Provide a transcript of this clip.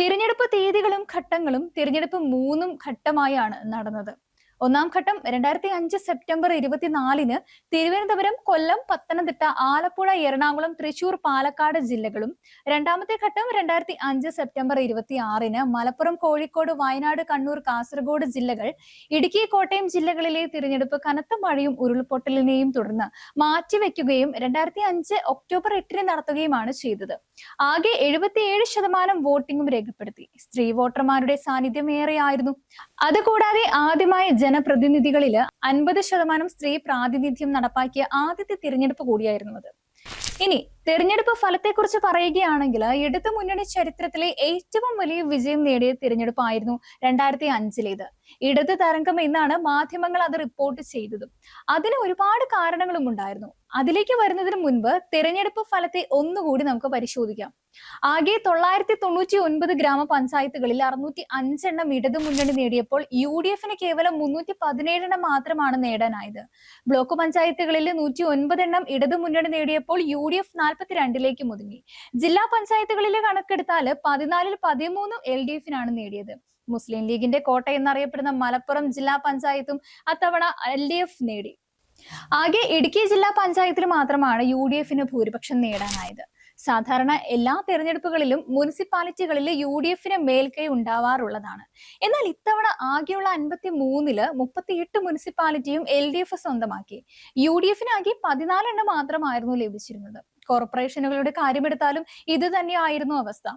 തിരഞ്ഞെടുപ്പ് തീയതികളും ഘട്ടങ്ങളും തിരഞ്ഞെടുപ്പ് മൂന്നും ഘട്ടമായാണ് നടന്നത്. ഒന്നാം ഘട്ടം 2005 സെപ്റ്റംബർ 24-ന് തിരുവനന്തപുരം, കൊല്ലം, പത്തനംതിട്ട, ആലപ്പുഴ, എറണാകുളം, തൃശൂർ, പാലക്കാട് ജില്ലകളും, രണ്ടാമത്തെ ഘട്ടം 2005 സെപ്റ്റംബർ 26-ന് മലപ്പുറം, കോഴിക്കോട്, വയനാട്, കണ്ണൂർ, കാസർഗോഡ് ജില്ലകൾ, ഇടുക്കി, കോട്ടയം ജില്ലകളിലെ തിരഞ്ഞെടുപ്പ് കനത്ത മഴയും ഉരുൾപൊട്ടലിനെയും തുടർന്ന് മാറ്റിവെക്കുകയും 2005 ഒക്ടോബർ 8-ന് നടത്തുകയുമാണ് ചെയ്തത്. ആകെ 77% വോട്ടിംഗും രേഖപ്പെടുത്തി. സ്ത്രീ വോട്ടർമാരുടെ സാന്നിധ്യം ഏറെയായിരുന്നു. അതുകൂടാതെ ആദ്യമായി ജനപ്രതിനിധികളിൽ 50% സ്ത്രീ പ്രാതിനിധ്യം നടപ്പാക്കിയ ആദ്യത്തെ തിരഞ്ഞെടുപ്പ് കൂടിയായിരുന്നു അത്. ഇനി തെരഞ്ഞെടുപ്പ് ഫലത്തെക്കുറിച്ച് പറയുകയാണെങ്കിൽ ഇടതു മുന്നണി ചരിത്രത്തിലെ ഏറ്റവും വലിയ വിജയം നേടിയ തിരഞ്ഞെടുപ്പായിരുന്നു 2005-ലേത്. ഇടത് തരംഗം എന്നാണ് മാധ്യമങ്ങൾ അത് റിപ്പോർട്ട് ചെയ്തതും. അതിന് ഒരുപാട് കാരണങ്ങളും ഉണ്ടായിരുന്നു. അതിലേക്ക് വരുന്നതിന് മുൻപ് തിരഞ്ഞെടുപ്പ് ഫലത്തെ ഒന്നുകൂടി നമുക്ക് പരിശോധിക്കാം. ആകെ 999 ഗ്രാമപഞ്ചായത്തുകളിൽ 605 എണ്ണം ഇടതു മുന്നണി നേടിയപ്പോൾ UDFന് കേവലം 317 എണ്ണം മാത്രമാണ് നേടാനായത്. ബ്ലോക്ക് പഞ്ചായത്തുകളിൽ 109 എണ്ണം ഇടതു മുന്നണി നേടിയപ്പോൾ UDF 42-ലേക്ക് ഒതുങ്ങി. ജില്ലാ പഞ്ചായത്തുകളിലെ കണക്കെടുത്താൽ 14-ൽ 13 LDFനാണ് നേടിയത്. മുസ്ലിം ലീഗിന്റെ കോട്ട എന്നറിയപ്പെടുന്ന മലപ്പുറം ജില്ലാ പഞ്ചായത്തും അത്തവണ LDF നേടി. ആകെ ഇടുക്കി ജില്ലാ പഞ്ചായത്തിൽ മാത്രമാണ് UDFന് ഭൂരിപക്ഷം നേടാനായത്. സാധാരണ എല്ലാ തെരഞ്ഞെടുപ്പുകളിലും മുനിസിപ്പാലിറ്റികളിൽ UDFന് മേൽക്കൈ ഉണ്ടാവാറുള്ളതാണ്. എന്നാൽ ഇത്തവണ ആകെയുള്ള 53-ല് 38 മുനിസിപ്പാലിറ്റിയും LDF സ്വന്തമാക്കി. UDFന് ആകെ 14 എണ്ണം മാത്രമായിരുന്നു ലഭിച്ചിരുന്നത്. കോർപ്പറേഷനുകളുടെ കാര്യമെടുത്താലും ഇത് തന്നെയായിരുന്നു അവസ്ഥ.